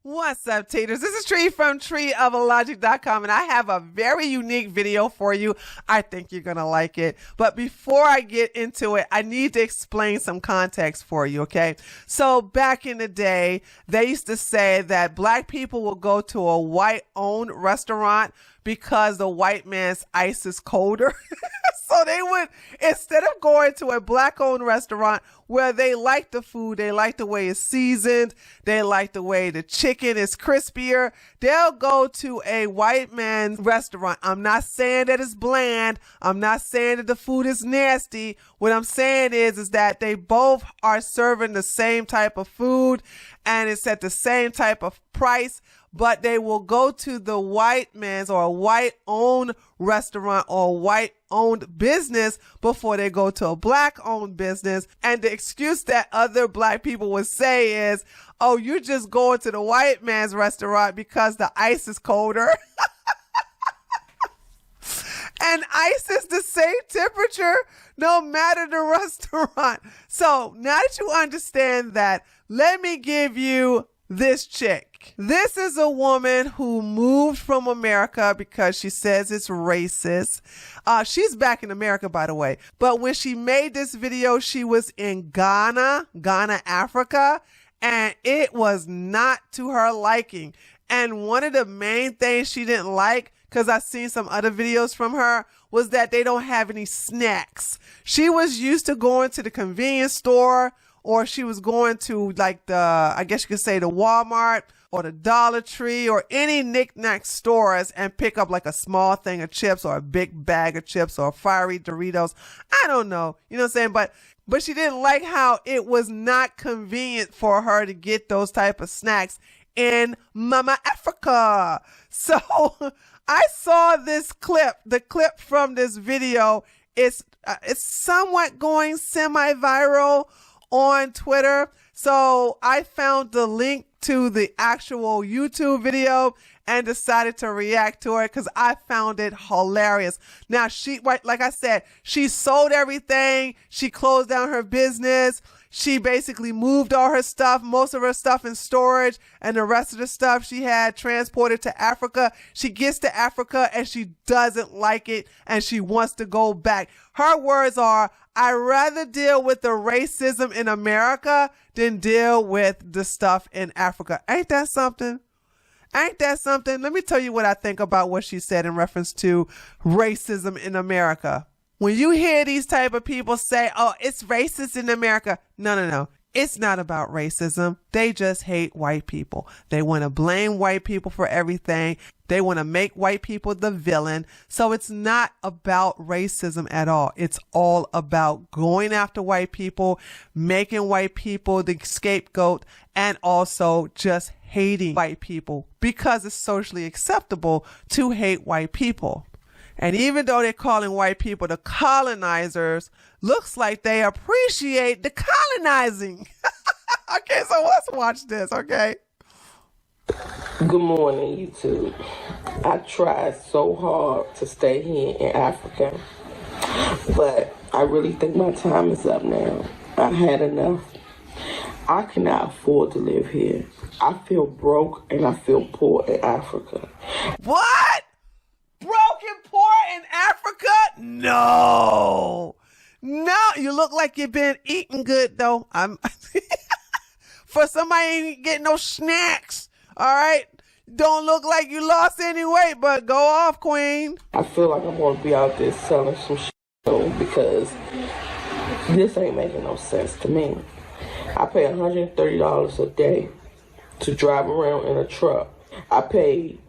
What's up, taters? This is Tree from treeoflogic.com, and I have a very unique video for you. I think you're going to like it. But before I get into it, I need to explain some context for you, okay? So back in the day, they used to say that black people will go to a white-owned restaurant because the white man's ice is colder. So they would, instead of going to a black-owned restaurant where they like the food, they like the way it's seasoned, they like the way the chicken is crispier, they'll go to a white man's restaurant. I'm not saying that it's bland. I'm not saying that the food is nasty. What I'm saying is that they both are serving the same type of food and it's at the same type of price, but they will go to the white man's or a white-owned restaurant or white-owned business before they go to a black-owned business. And the excuse that other black people would say is, oh, you're just going to the white man's restaurant because the ice is colder. And ice is the same temperature no matter the restaurant. So now that you understand that, let me give you this chick. This is a woman who moved from America because she says it's racist. She's back in America, by the way. But when she made this video, she was in Ghana, Africa, and it was not to her liking. And one of the main things she didn't like, because I've seen some other videos from her, was that they don't have any snacks. She was used to going to the convenience store, or she was going to like I guess you could say the Walmart or the Dollar Tree or any knick-knack stores and pick up like a small thing of chips or a big bag of chips or fiery Doritos. I don't know. You know what I'm saying? But she didn't like how it was not convenient for her to get those type of snacks in Mama Africa. So I saw this clip, the clip from this video. It's somewhat going semi-viral on Twitter. So I found the link to the actual YouTube video and decided to react to it because I found it hilarious. Now, like I said, she sold everything. She closed down her business. She basically moved all her stuff, most of her stuff in storage, and the rest of the stuff she had transported to Africa. She gets to Africa and she doesn't like it and she wants to go back. Her words are, I'd rather deal with the racism in America than deal with the stuff in Africa. Ain't that something? Ain't that something? Let me tell you what I think about what she said in reference to racism in America. When you hear these type of people say, oh, it's racist in America. No. It's not about racism. They just hate white people. They want to blame white people for everything. They want to make white people the villain. So it's not about racism at all. It's all about going after white people, making white people the scapegoat, and also just hating white people because it's socially acceptable to hate white people. And even though they're calling white people the colonizers, looks like they appreciate the colonizing. Okay, so let's watch this, okay? Good morning, YouTube. I tried so hard to stay here in Africa, but I really think my time is up now. I had enough. I cannot afford to live here. I feel broke and I feel poor in Africa. What? Broke and poor in Africa? No, you look like you've been eating good though. For somebody ain't getting no snacks. All right, don't look like you lost any weight, but go off, queen. I feel like I'm gonna be out there selling some shit though, because this ain't making no sense to me. I pay $130 a day to drive around in a truck. I pay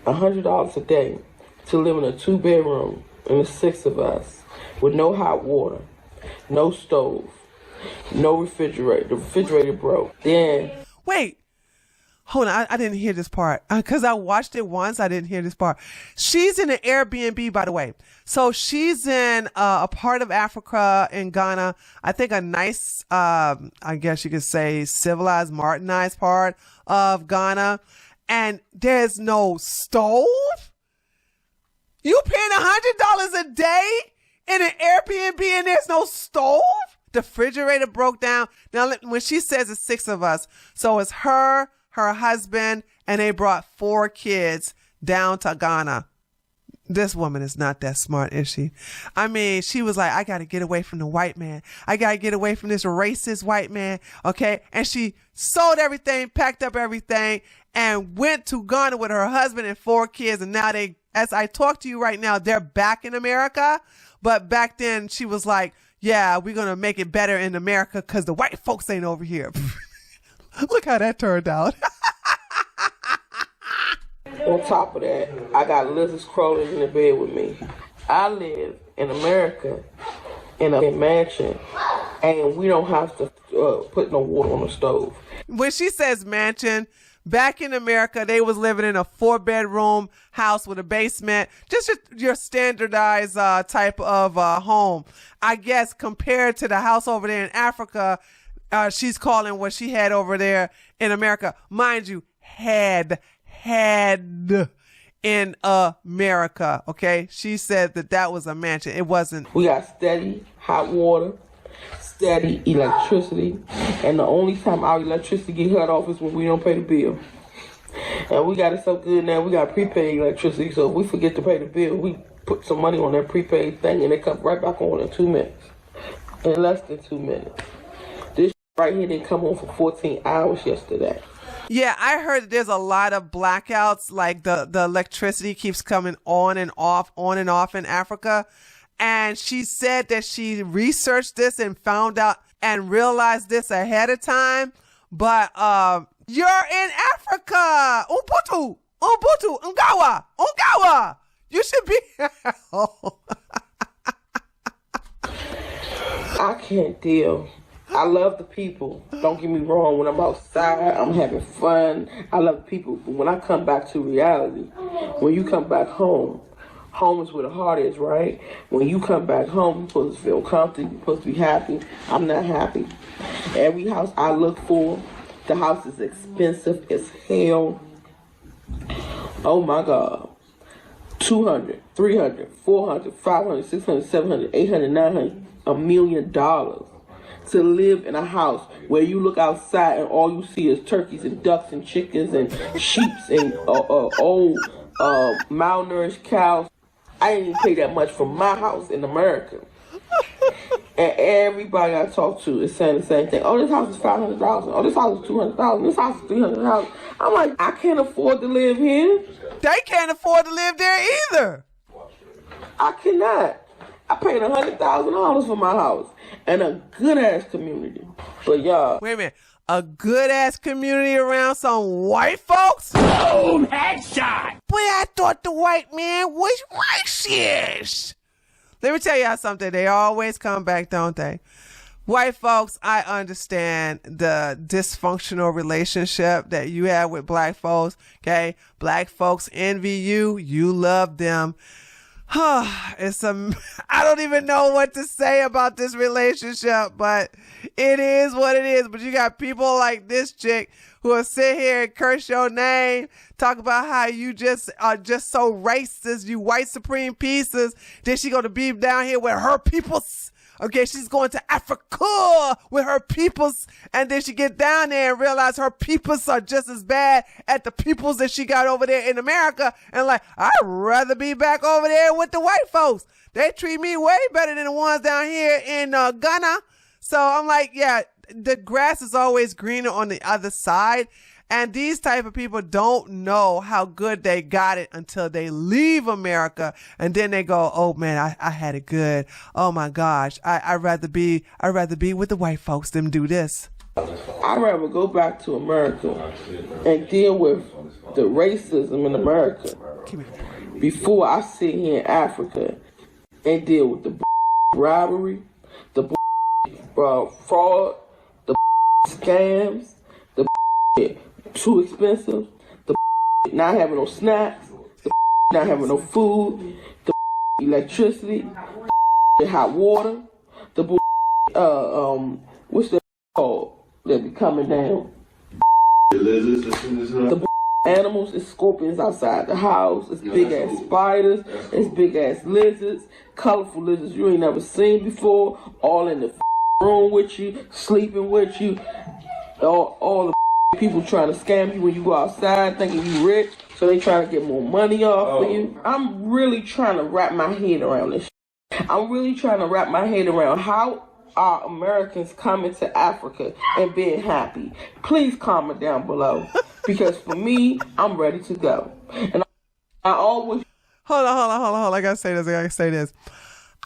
$100 a day to live in a 2-bedroom and there's 6 of us with no hot water, no stove, no refrigerator. The refrigerator broke. Then wait, hold on. I didn't hear this part because I watched it once. I didn't hear this part. She's in an Airbnb, by the way. So she's in a part of Africa in Ghana. I think a nice, I guess you could say civilized, modernized part of Ghana. And there's no stove? You paying $100 a day in an Airbnb and there's no stove? The refrigerator broke down. Now, when she says it's 6 of us, so it's her, her husband, and they brought 4 kids down to Ghana. This woman is not that smart, is she? I mean, she was like, I got to get away from the white man. I got to get away from this racist white man. Okay. And she sold everything, packed up everything, and went to Ghana with her husband and 4 kids. And now as I talk to you right now, they're back in America. But back then she was like, yeah, we're going to make it better in America because the white folks ain't over here. Look how that turned out. On top of that, I got lizards crawling in the bed with me. I live in America in a mansion, and we don't have to put no water on the stove. When she says mansion, back in America, they was living in a 4-bedroom house with a basement, just your standardized type of home. I guess compared to the house over there in Africa, she's calling what she had over there in America. Mind you, had in America, okay? She said that was a mansion. It wasn't. We got steady hot water, steady electricity, and the only time our electricity get cut off is when we don't pay the bill. And we got it so good now, we got prepaid electricity, so if we forget to pay the bill, we put some money on that prepaid thing and it comes right back on in 2 minutes. In less than 2 minutes. This right here didn't come on for 14 hours yesterday. Yeah, I heard there's a lot of blackouts, like the electricity keeps coming on and off in Africa. And she said that she researched this and found out and realized this ahead of time. But you're in Africa. Ubuntu, Ngawa. You should be. I can't deal. I love the people. Don't get me wrong. When I'm outside, I'm having fun. I love the people. But when I come back to reality, when you come back home, home is where the heart is, right? When you come back home, you're supposed to feel comfortable. You're supposed to be happy. I'm not happy. Every house I look for, the house is expensive as hell. Oh my God. 200, 300, 400, 500, 600, 700, 800, 900, $1 million. To live in a house where you look outside and all you see is turkeys and ducks and chickens and sheep and old malnourished cows. I didn't even pay that much for my house in America. And everybody I talk to is saying the same thing. Oh, this house is $500,000. Oh, this house is $200,000. This house is $300,000. I'm like, I can't afford to live here. They can't afford to live there either. I cannot. I paid $100,000 for my house and a good ass community. But y'all, wait a minute, a good ass community around some white folks? Boom! Headshot! Boy, I thought the white man was racist. Let me tell y'all something. They always come back, don't they? White folks, I understand the dysfunctional relationship that you have with black folks. Okay, black folks envy you. You love them. I don't even know what to say about this relationship, but it is what it is. But you got people like this chick who will sit here and curse your name, talk about how you just are just so racist, you white supreme pieces. Then she gonna be down here with her peoples. Okay, she's going to Africa with her peoples, and then she get down there and realize her peoples are just as bad at the peoples that she got over there in America. And like, I'd rather be back over there with the white folks. They treat me way better than the ones down here in Ghana. So I'm like, yeah, the grass is always greener on the other side. And these type of people don't know how good they got it until they leave America. And then they go, oh man, I had it good. Oh my gosh. I'd rather be with the white folks than do this. I'd rather go back to America and deal with the racism in America before I sit here in Africa and deal with the robbery, the fraud, the scams, the too expensive, the not having no snacks, the not having no food, the electricity, the hot water, the what's that called that be coming down? The animals and scorpions outside the house. It's big ass spiders, it's big ass lizards, colorful lizards you ain't never seen before, all in the room with you, sleeping with you, all the People trying to scam you when you go outside thinking you rich, so they trying to get more money off of you. I'm really trying to wrap my head around this. I'm really trying to wrap my head around how are Americans coming to Africa and being happy. Please comment down below, because for me, I'm ready to go. And I always... Hold on. I gotta say this.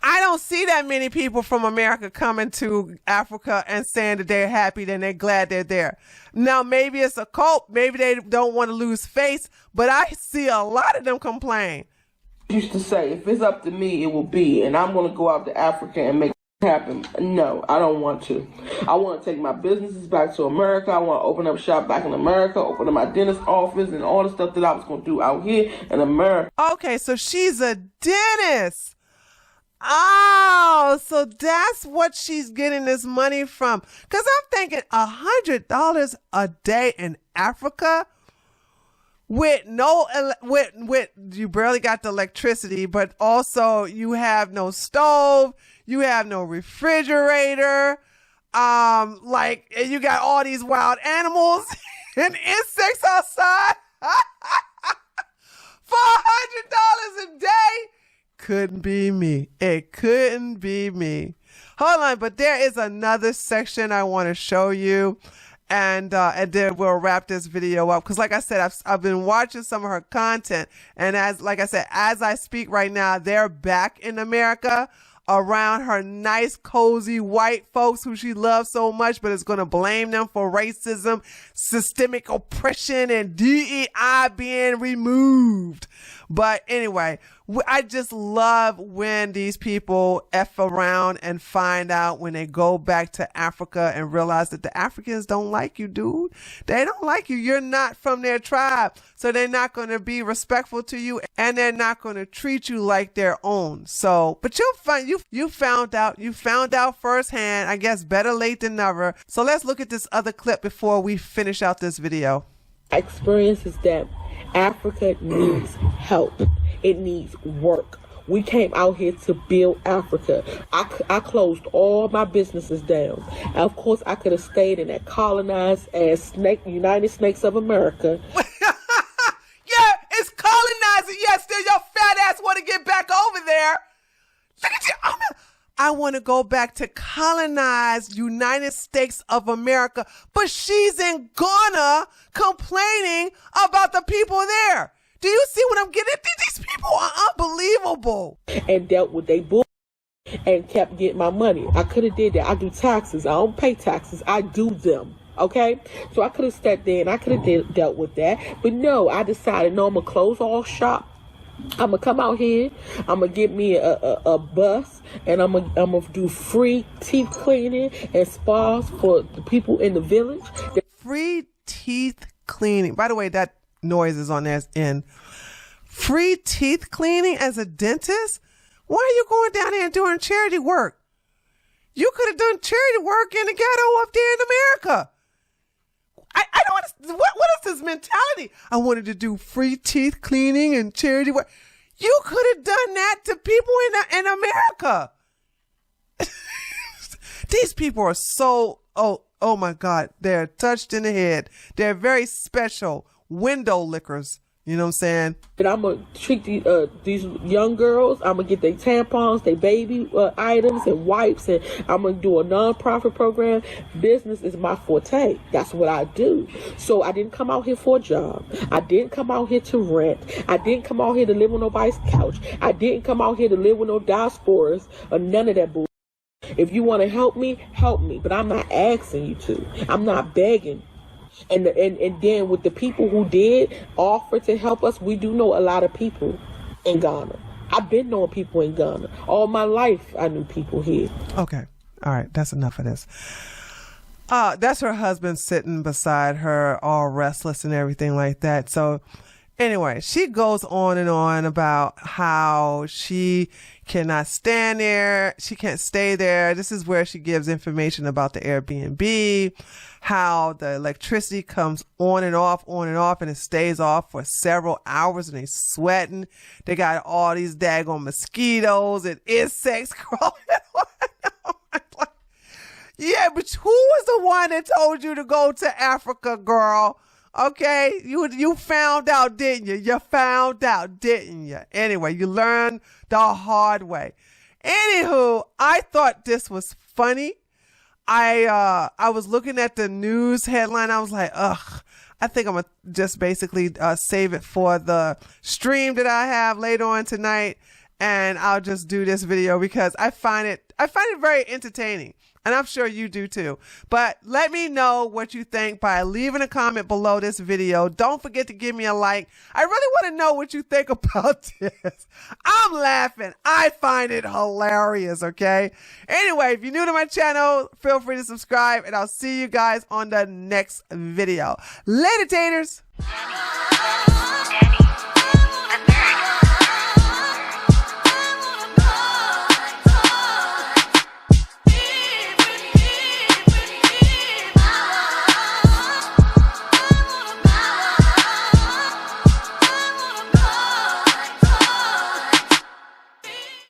I don't see that many people from America coming to Africa and saying that they're happy and they're glad they're there. Now, maybe it's a cult. Maybe they don't want to lose face, but I see a lot of them complain. Used to say, if it's up to me, it will be, and I'm going to go out to Africa and make it happen. No, I don't want to. I want to take my businesses back to America. I want to open up shop back in America, open up my dentist office and all the stuff that I was going to do out here in America. Okay, so she's a dentist. Oh, so that's what she's getting this money from. Because I'm thinking $100 a day in Africa with you barely got the electricity, but also you have no stove, you have no refrigerator, and you got all these wild animals and insects outside for $100 a day. Couldn't be me. It couldn't be me. Hold on, but there is another section I want to show you, and then we'll wrap this video up. Because like I said, I've been watching some of her content, and as I speak right now, they're back in America around her nice, cozy white folks who she loves so much, but is going to blame them for racism, systemic oppression, and DEI being removed. But anyway, I just love when these people F around and find out when they go back to Africa and realize that the Africans don't like you, dude. They don't like you. You're not from their tribe. So they're not going to be respectful to you, and they're not going to treat you like their own. So, but you found out firsthand. I guess better late than never. So let's look at this other clip before we finish out this video. Experience is that Africa needs help. It needs work. We came out here to build Africa. I closed all my businesses down. And of course, I could have stayed in that colonized as United Snakes of America. Yeah, it's colonizing. Yeah, still your fat ass want to get back over there. Look at you. I want to go back to colonized United States of America, but she's in Ghana complaining about the people there. Do you see what I'm getting at? These people are unbelievable. And dealt with they bull and kept getting my money. I could have did that. I do taxes. I don't pay taxes. I do them. Okay? So I could have stepped in. I could have dealt with that. But no, I decided, no, I'm going to close all shop. I'm going to come out here. I'm going to get me a bus, and I'm gonna do free teeth cleaning and spas for the people in the village. Free teeth cleaning. By the way, that noise is on their end. Free teeth cleaning as a dentist? Why are you going down there and doing charity work? You could have done charity work in the ghetto up there in America. I don't understand. What is this mentality? I wanted to do free teeth cleaning and charity work. You could have done that to people in America. These people are so, oh my God, they're touched in the head. They're very special window lickers. You know what I'm saying? And I'm going to treat these young girls. I'm going to get their tampons, their baby items and wipes. And I'm going to do a nonprofit program. Business is my forte. That's what I do. So I didn't come out here for a job. I didn't come out here to rent. I didn't come out here to live on nobody's couch. I didn't come out here to live with no diasporas or none of that bullshit. If you want to help me, help me. But I'm not asking you to. I'm not begging. And then with the people who did offer to help us, we do know a lot of people in Ghana. I've been knowing people in Ghana. All my life, I knew people here. Okay. All right. That's enough of this. That's her husband sitting beside her, all restless and everything like that. So anyway, she goes on and on about how she cannot stand there. She can't stay there. This is where she gives information about the Airbnb, how the electricity comes on and off, and it stays off for several hours, and they sweating. They got all these daggone mosquitoes and insects crawling on. Yeah, but who was the one that told you to go to Africa, girl? Okay, you found out, didn't you? You found out, didn't you? Anyway, you learned the hard way. Anywho, I thought this was funny. I was looking at the news headline. I was like, ugh, I think I'm going to just basically save it for the stream that I have later on tonight. And I'll just do this video because I find it very entertaining. And I'm sure you do too. But let me know what you think by leaving a comment below this video. Don't forget to give me a like. I really want to know what you think about this. I'm laughing. I find it hilarious, okay? Anyway, if you're new to my channel, feel free to subscribe, and I'll see you guys on the next video. Later, taters.